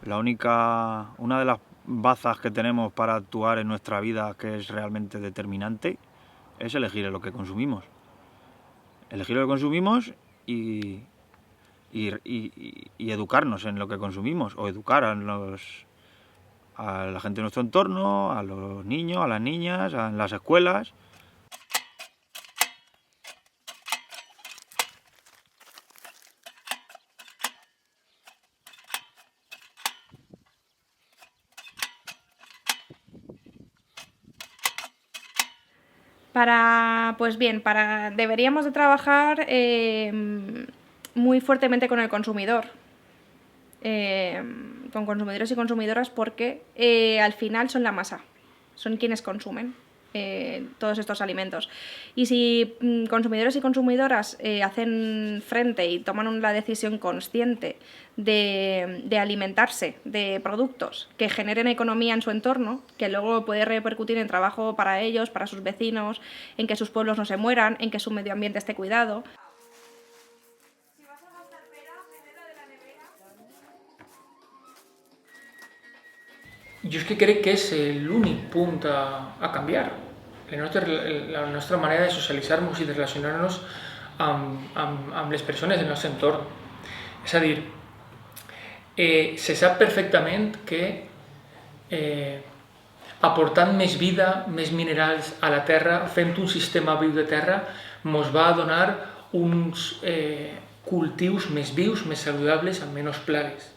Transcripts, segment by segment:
Una de las bazas que tenemos para actuar en nuestra vida, que es realmente determinante, es elegir lo que consumimos. Elegir lo que consumimos y educarnos en lo que consumimos, o educar a la gente de nuestro entorno, a los niños, a las niñas, en las escuelas. Deberíamos de trabajar muy fuertemente con el consumidor, con consumidores y consumidoras, porque al final son la masa, son quienes consumen todos estos alimentos. Y si consumidores y consumidoras hacen frente y toman la decisión consciente de alimentarse de productos que generen economía en su entorno, que luego puede repercutir en trabajo para ellos, para sus vecinos, en que sus pueblos no se mueran, en que su medio ambiente esté cuidado. Jo és que crec que és l'únic punt a canviar. La nostra manera de socialitzar-nos i de relacionar-nos amb les persones del nostre entorn. És a dir, se sap perfectament que aportant més vida, més minerals a la terra, fent un sistema viu de terra, ens va a donar uns cultius més vius, més saludables, amb menys plagues.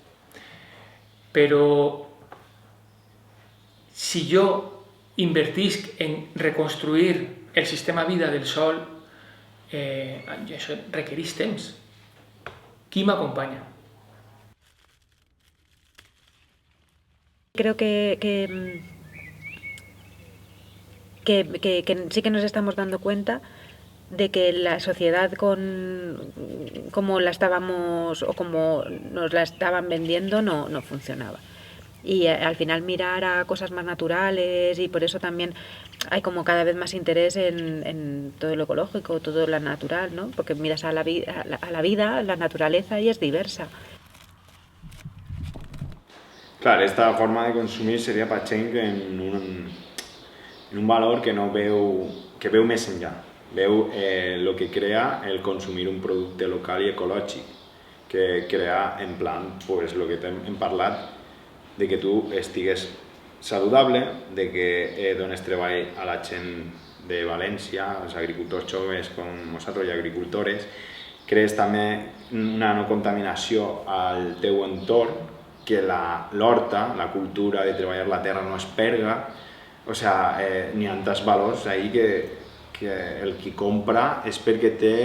Però si jo invertisc en reconstruir el sistema vida del sol, això requereix temps. Qui m'acompanya? Creo que sí que nos estamos dando cuenta de que la sociedad como la estábamos o como nos la estaban vendiendo no funcionaba. Y al final mirar a cosas más naturales, y por eso también hay como cada vez más interés en todo lo ecológico, todo lo natural, ¿no? Porque miras a la vida, la naturaleza, y es diversa. Clar, esta forma de consumir seria per gent que en un valor que no veu, que veu més enllà. Veu el que crea el consumir un producte local i ecològic, que crea en plan, pues, el que hem parlat, de que tu estigues saludable, de que dones treball a la gent de València, als agricultors joves com nosaltres i agricultores, crees també una no contaminació al teu entorn, que l'horta, la cultura de treballar la terra no es perga, o sigui, n'hi ha tants valors ahí que el qui compra és perquè té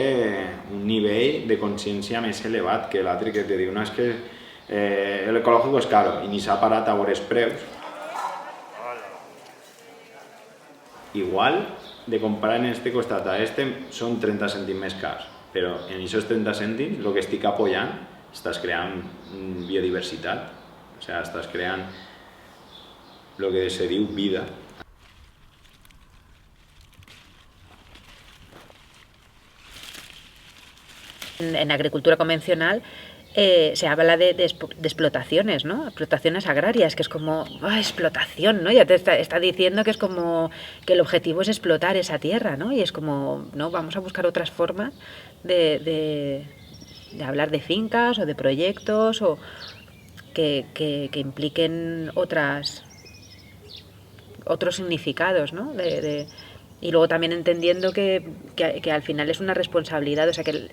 un nivell de consciència més elevat que l'altre que te diu, no, és que l'ecològic és caro i ni s'ha parat a veure els preus. Igual de comprar en este costat a este són 30 cèntims més cars, però en aquests 30 cèntims el que estic apoyant, estàs creant biodiversitat, o sigui, estàs creant el que se diu vida. En agricultura convencional se habla de explotaciones, ¿no? Explotaciones agrarias, que es como explotación, ¿no? Ya te está diciendo que es como que el objetivo es explotar esa tierra, ¿no? Y es como, no, vamos a buscar otras formas de hablar de fincas o de proyectos o que impliquen otros significados, ¿no? Y luego también entendiendo que al final es una responsabilidad, o sea, que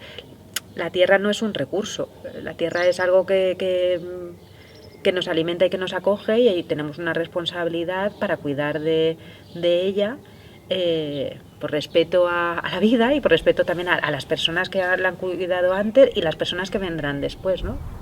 la tierra no es un recurso, la tierra es algo que nos alimenta y que nos acoge, y tenemos una responsabilidad para cuidar de ella, por respeto a la vida y por respeto también a las personas que la han cuidado antes y las personas que vendrán después, ¿no?